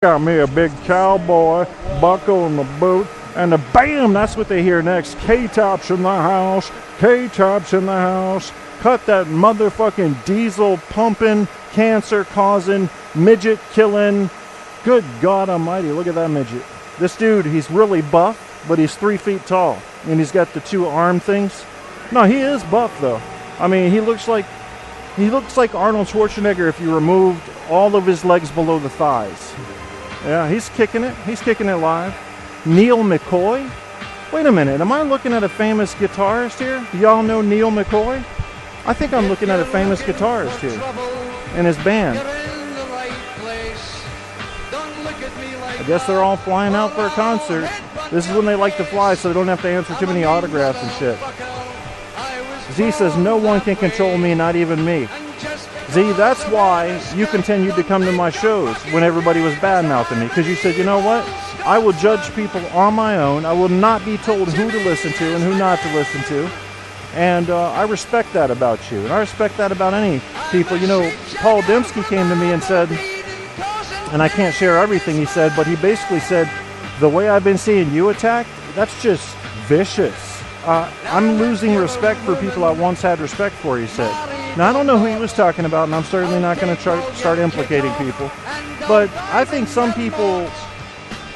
Got me a big cowboy, buckle in the boot, and bam, that's what they hear next. K-Top's in the house, K-Top's in the house. Cut that motherfucking diesel pumping, cancer causing, midget killing. Good God almighty, look at that midget. This dude, he's really buff, but he's 3 feet tall, and he's got the 2 arm things. No, he is buff though. I mean, he looks like Arnold Schwarzenegger if you removed all of his legs below the thighs. Yeah, he's kicking it. He's kicking it live. Neil McCoy? Wait a minute, am I looking at a famous guitarist here? Do y'all know Neil McCoy? I think I'm looking at a famous guitarist here. And his band. I guess they're all flying out for a concert. This is when they like to fly so they don't have to answer too many autographs and shit. Z says, no one can control me, not even me. Z, that's why you continued to come to my shows when everybody was bad-mouthing me. Because you said, you know what? I will judge people on my own. I will not be told who to listen to and who not to listen to. And I respect that about you. And I respect that about any people. You know, Paul Dembski came to me and said, and I can't share everything he said, but he basically said, the way I've been seeing you attack, that's just vicious. I'm losing respect for people I once had respect for, he said. Now, I don't know who he was talking about, and I'm certainly not going to start implicating people. But I think some people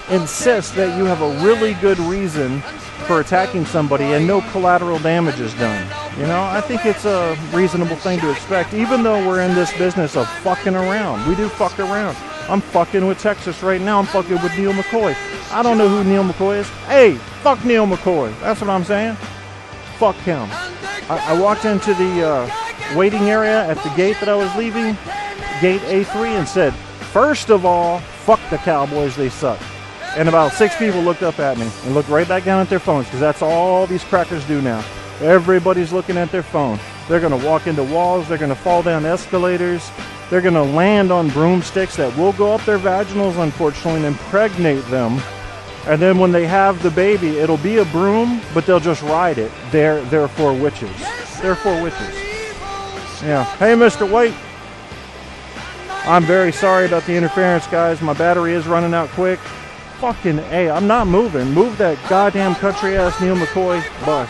insist that you have a really good reason for attacking somebody and no collateral damage is done. You know, I think it's a reasonable thing to expect, even though we're in this business of fucking around. We do fuck around. I'm fucking with Texas right now. I'm fucking with Neil McCoy. I don't know who Neil McCoy is. Hey, fuck Neil McCoy. That's what I'm saying. Fuck him. I walked into the waiting area at the gate that I was leaving, gate A3, and said, first of all, fuck the Cowboys, they suck. And about 6 people looked up at me and looked right back down at their phones, because that's all these crackers do now. Everybody's looking at their phone. They're going to walk into walls. They're going to fall down escalators. They're going to land on broomsticks that will go up their vaginals, unfortunately, and impregnate them. And then when they have the baby, it'll be a broom, but they'll just ride it. They're for witches. They're for witches. Yeah. Hey, Mr. White. I'm very sorry about the interference, guys. My battery is running out quick. Fucking A. I'm not moving. Move that goddamn country-ass Neil McCoy bus.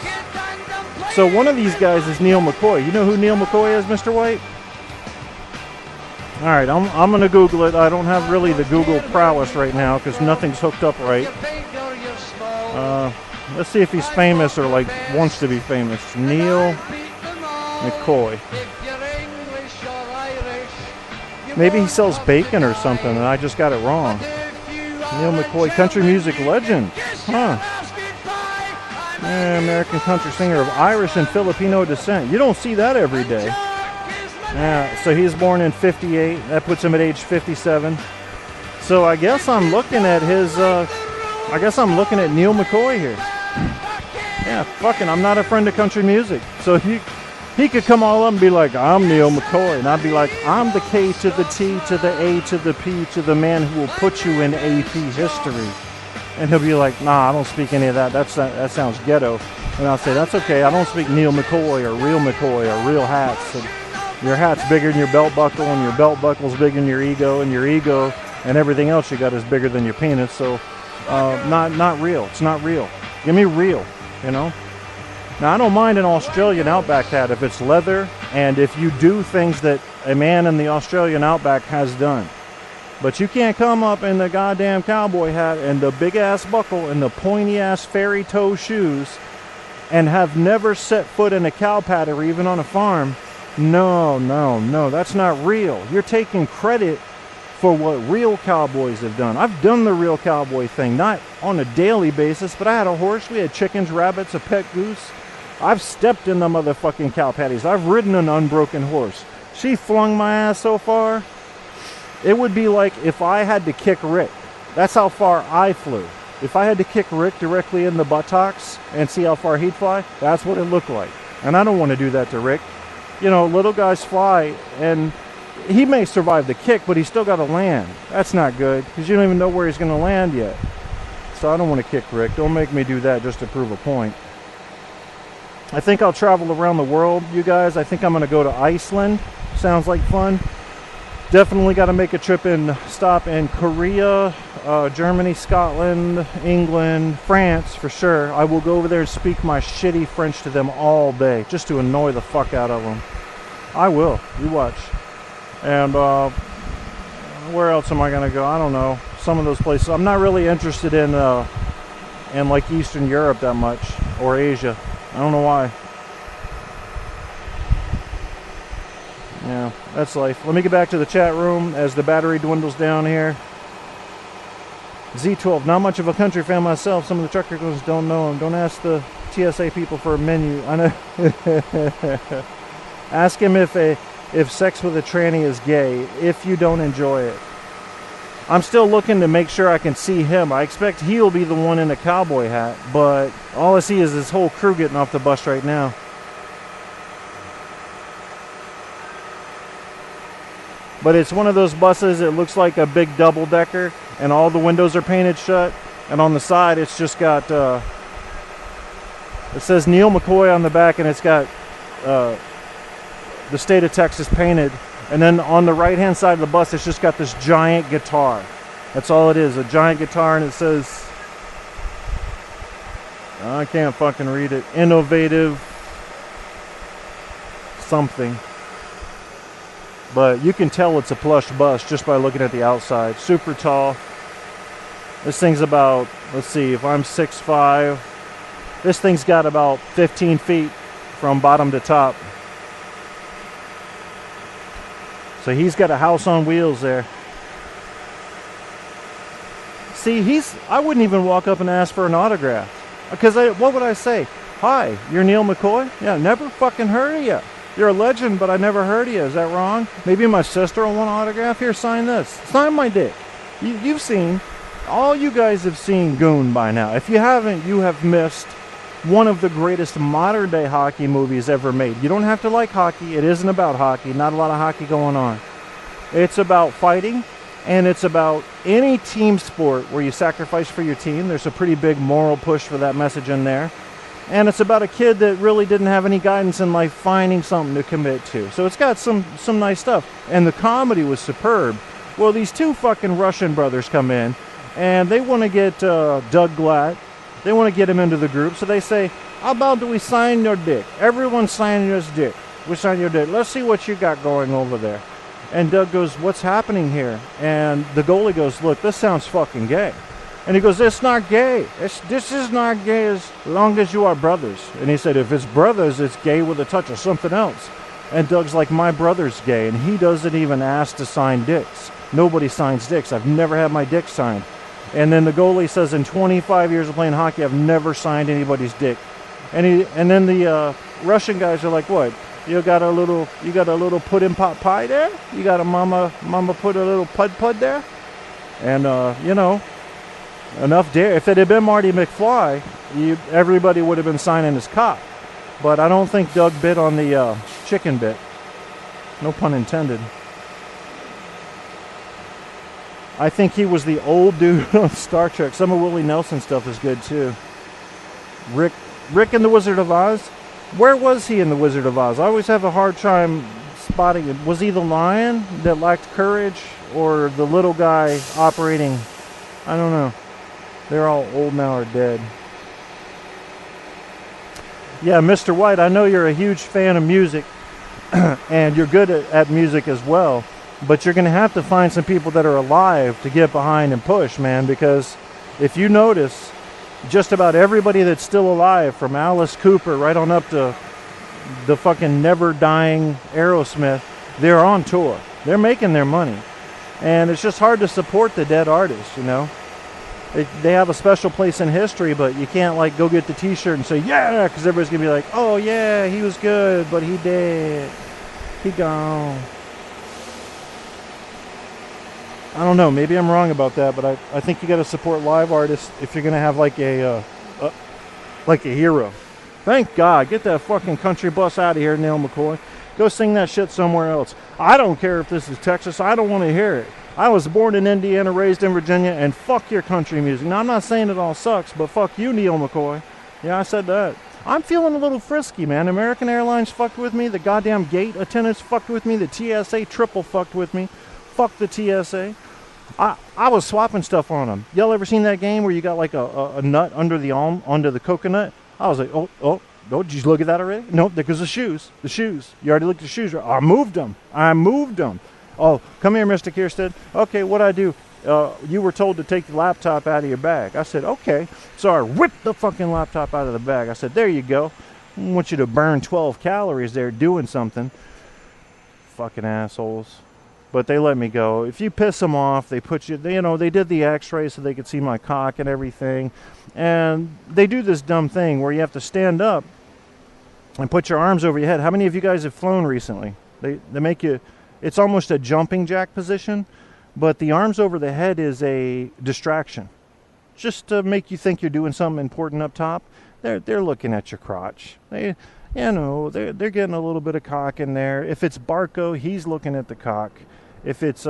So one of these guys is Neil McCoy. You know who Neil McCoy is, Mr. White? All right, I'm going to Google it. I don't have really the Google prowess right now because nothing's hooked up right. Let's see if he's famous or like wants to be famous. Neil McCoy. Maybe he sells bacon or something and I just got it wrong. Neil McCoy, country music legend. Huh. American country singer of Irish and Filipino descent. You don't see that every day. So he was born in 58. That puts him at age 57. So I guess I'm looking at his, I guess I'm looking at Neil McCoy here. Yeah, fucking, I'm not a friend of country music. So he could come all up and be like, I'm Neil McCoy. And I'd be like, I'm the K to the T to the A to the P to the man who will put you in AP history. And he'll be like, nah, I don't speak any of that. That sounds ghetto. And I'll say, that's okay. I don't speak Neil McCoy or real hats. And your hat's bigger than your belt buckle, and your belt buckle's bigger than your ego and everything else you got is bigger than your penis. So, not real. It's not real. Give me real, you know? Now, I don't mind an Australian Outback hat if it's leather and if you do things that a man in the Australian Outback has done. But you can't come up in the goddamn cowboy hat and the big-ass buckle and the pointy-ass fairy toe shoes and have never set foot in a cow patty or even on a farm. No, that's not real. You're taking credit for what real cowboys have done. I've done the real cowboy thing, not on a daily basis, but I had a horse, we had chickens, rabbits, a pet goose. I've stepped in the motherfucking cow patties. I've ridden an unbroken horse. She flung my ass so far, it would be like if I had to kick Rick. That's how far I flew. If I had to kick Rick directly in the buttocks and see how far he'd fly, that's what it looked like. And I don't want to do that to Rick. You know, little guys fly, and he may survive the kick, but he's still got to land. That's not good, because you don't even know where he's going to land yet. So I don't want to kick Rick. Don't make me do that just to prove a point. I think I'll travel around the world, you guys. I think I'm going to go to Iceland. Sounds like fun. Definitely got to make a stop in Korea, Germany, Scotland, England, France for sure. I will go over there and speak my shitty French to them all day just to annoy the fuck out of them. I will. You watch. And where else am I going to go? I don't know. Some of those places. I'm not really interested in like Eastern Europe that much, or Asia. I don't know why. Yeah, that's life. Let me get back to the chat room as the battery dwindles down here. Z12, not much of a country fan myself. Some of the trucker goes don't know him. Don't ask the TSA people for a menu. I know. Ask him if sex with a tranny is gay, if you don't enjoy it. I'm still looking to make sure I can see him. I expect he'll be the one in a cowboy hat, but all I see is this whole crew getting off the bus right now. But it's one of those buses, it looks like a big double-decker, and all the windows are painted shut. And on the side, it's just got, it says Neil McCoy on the back, and it's got the state of Texas painted. And then on the right-hand side of the bus, it's just got this giant guitar. That's all it is, a giant guitar, and it says, I can't fucking read it, innovative something. But you can tell it's a plush bus just by looking at the outside. Super tall. This thing's about, let's see, if I'm 6'5", this thing's got about 15 feet from bottom to top. So he's got a house on wheels there. See, I wouldn't even walk up and ask for an autograph. Because what would I say? Hi, you're Neil McCoy? Yeah, never fucking heard of you. You're a legend, but I never heard of you. Is that wrong? Maybe my sister will want an autograph. Here, sign this. Sign my dick. You've seen, all you guys have seen Goon by now. If you haven't, you have missed one of the greatest modern day hockey movies ever made. You don't have to like hockey. It isn't about hockey. Not a lot of hockey going on. It's about fighting, and it's about any team sport where you sacrifice for your team. There's a pretty big moral push for that message in there. And it's about a kid that really didn't have any guidance in life finding something to commit to. So it's got some nice stuff. And the comedy was superb. Well, these two fucking Russian brothers come in, and they want to get Doug Glatt. They want to get him into the group. So they say, how about do we sign your dick? Everyone sign your dick. We sign your dick. Let's see what you got going over there. And Doug goes, what's happening here? And the goalie goes, look, this sounds fucking gay. And he goes, it's not gay. This is not gay as long as you are brothers. And he said, if it's brothers, it's gay with a touch of something else. And Doug's like, my brother's gay, and he doesn't even ask to sign dicks. Nobody signs dicks. I've never had my dick signed. And then the goalie says, in 25 years of playing hockey, I've never signed anybody's dick. And then the Russian guys are like, what? You got a little pudding pot pie there? You got a mama put a little pud there? And you know. Enough dare. If it had been Marty McFly, everybody would have been signing his cock. But I don't think Doug bit on the chicken bit. No pun intended. I think he was the old dude on Star Trek. Some of Willie Nelson's stuff is good too. Rick in the Wizard of Oz? Where was he in the Wizard of Oz? I always have a hard time spotting it. Was he the lion that lacked courage, or the little guy operating? I don't know. They're all old now or dead. Yeah, Mr. White, I know you're a huge fan of music, and you're good at music as well, but you're going to have to find some people that are alive to get behind and push, man, because if you notice, just about everybody that's still alive, from Alice Cooper right on up to the fucking never-dying Aerosmith, they're on tour. They're making their money. And it's just hard to support the dead artists, you know. They have a special place in history, but you can't like go get the t-shirt and say, yeah, because everybody's going to be like, oh yeah, he was good, but he dead. He gone. I don't know, maybe I'm wrong about that, but I think you got to support live artists if you're going to have like a hero. Thank God. Get that fucking country bus out of here, Neil McCoy. Go sing that shit somewhere else. I don't care if this is Texas. I don't want to hear it. I was born in Indiana, raised in Virginia, and fuck your country music. Now, I'm not saying it all sucks, but fuck you, Neil McCoy. Yeah, I said that. I'm feeling a little frisky, man. American Airlines fucked with me. The goddamn gate attendants fucked with me. The TSA triple fucked with me. Fuck the TSA. I was swapping stuff on them. Y'all ever seen that game where you got like a nut under the coconut? I was like, oh, did you look at that already? Nope, because the shoes. You already looked at the shoes. I moved them. Oh, come here, Mr. Kierstead. Okay, what'd I do? You were told to take the laptop out of your bag. I said, okay. So I ripped the fucking laptop out of the bag. I said, there you go. I want you to burn 12 calories there doing something. Fucking assholes. But they let me go. If you piss them off, they put you, they did the x-ray so they could see my cock and everything. And they do this dumb thing where you have to stand up and put your arms over your head. How many of you guys have flown recently? They make you, it's almost a jumping jack position, but the arms over the head is a distraction. Just to make you think you're doing something important up top. They're looking at your crotch. They're getting a little bit of cock in there. If it's Barco, he's looking at the cock. If it's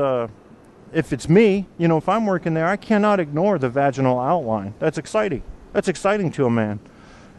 me, if I'm working there, I cannot ignore the vaginal outline. That's exciting. That's exciting to a man.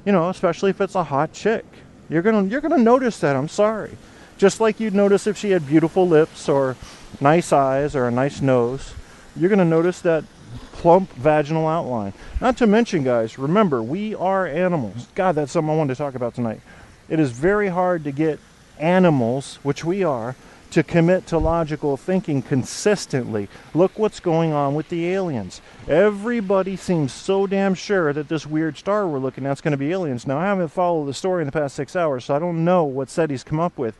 Especially if it's a hot chick. You're gonna notice that. I'm sorry. Just like you'd notice if she had beautiful lips or nice eyes or a nice nose. You're gonna notice that plump vaginal outline. Not to mention, guys, remember, we are animals. God, that's something I wanted to talk about tonight. It is very hard to get animals, which we are, to commit to logical thinking consistently. Look what's going on with the aliens. Everybody seems so damn sure that this weird star we're looking at is going to be aliens. Now, I haven't followed the story in the past 6 hours, so I don't know what set he's come up with.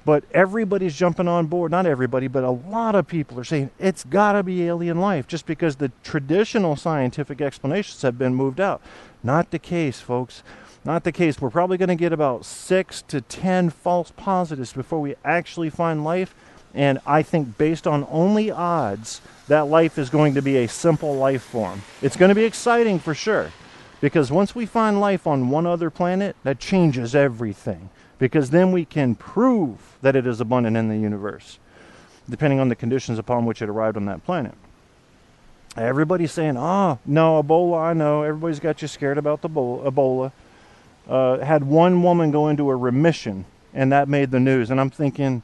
But everybody's jumping on board. Not everybody, but a lot of people are saying it's got to be alien life just because the traditional scientific explanations have been moved out. Not the case, folks. Not the case. We're probably going to get about 6 to 10 false positives before we actually find life. And I think based on only odds, that life is going to be a simple life form. It's going to be exciting for sure. Because once we find life on one other planet, that changes everything. Because then we can prove that it is abundant in the universe, depending on the conditions upon which it arrived on that planet. Everybody's saying, no, Ebola, I know. Everybody's got you scared about the Ebola. Had one woman go into a remission, and that made the news. And I'm thinking,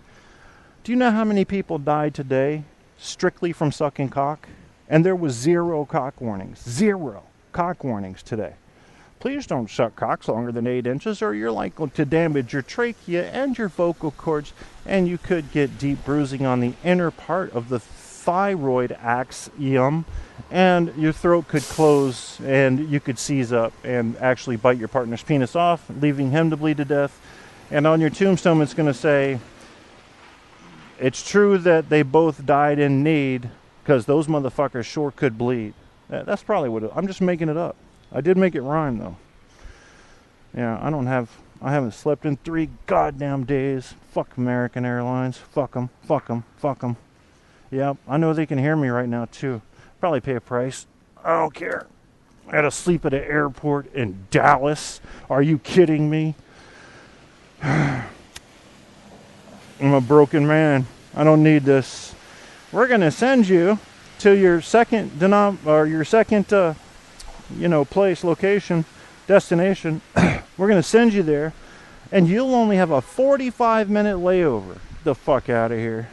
do you know how many people died today strictly from sucking cock? And there was 0 cock warnings. 0 cock warnings today. Please don't suck cocks longer than 8 inches or you're likely to damage your trachea and your vocal cords, and you could get deep bruising on the inner part of the thyroid axiom, and your throat could close and you could seize up and actually bite your partner's penis off, leaving him to bleed to death. And on your tombstone it's going to say, it's true that they both died in need because those motherfuckers sure could bleed. That's probably what I'm just making it up. I did make it rhyme though. Yeah, I haven't slept in 3 goddamn days. Fuck American Airlines. Fuck them. Fuck them. Fuck them. Yeah, I know they can hear me right now too. Probably pay a price. I don't care. I had to sleep at an airport in Dallas. Are you kidding me? I'm a broken man. I don't need this. We're gonna send you to your second place, location, destination. We're going to send you there, and you'll only have a 45-minute layover. The fuck out of here.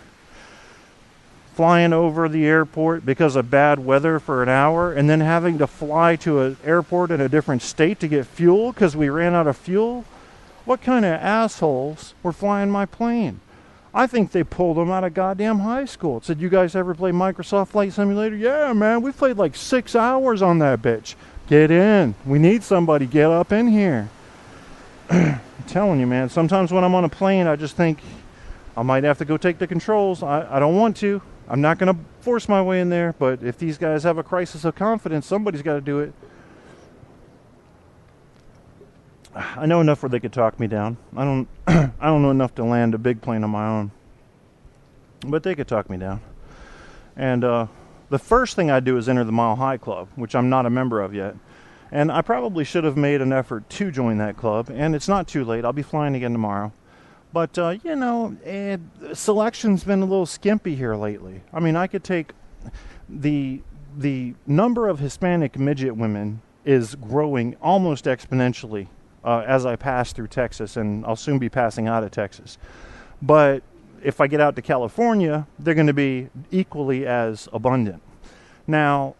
Flying over the airport because of bad weather for an hour, and then having to fly to an airport in a different state to get fuel because we ran out of fuel. What kind of assholes were flying my plane? I think they pulled them out of goddamn high school. It said, you guys ever play Microsoft Flight Simulator? Yeah, man, we played like 6 hours on that bitch. Get in. We need somebody. Get up in here. I'm telling you, man, sometimes when I'm on a plane, I just think I might have to go take the controls. I don't want to. I'm not going to force my way in there, but if these guys have a crisis of confidence, somebody's got to do it. I know enough where they could talk me down. I don't know enough to land a big plane on my own. But they could talk me down. And the first thing I do is enter the Mile High Club, which I'm not a member of yet. And I probably should have made an effort to join that club. And it's not too late. I'll be flying again tomorrow. But, selection's been a little skimpy here lately. I mean, I could take the number of Hispanic midget women is growing almost exponentially as I pass through Texas, and I'll soon be passing out of Texas. But if I get out to California, they're going to be equally as abundant. Now,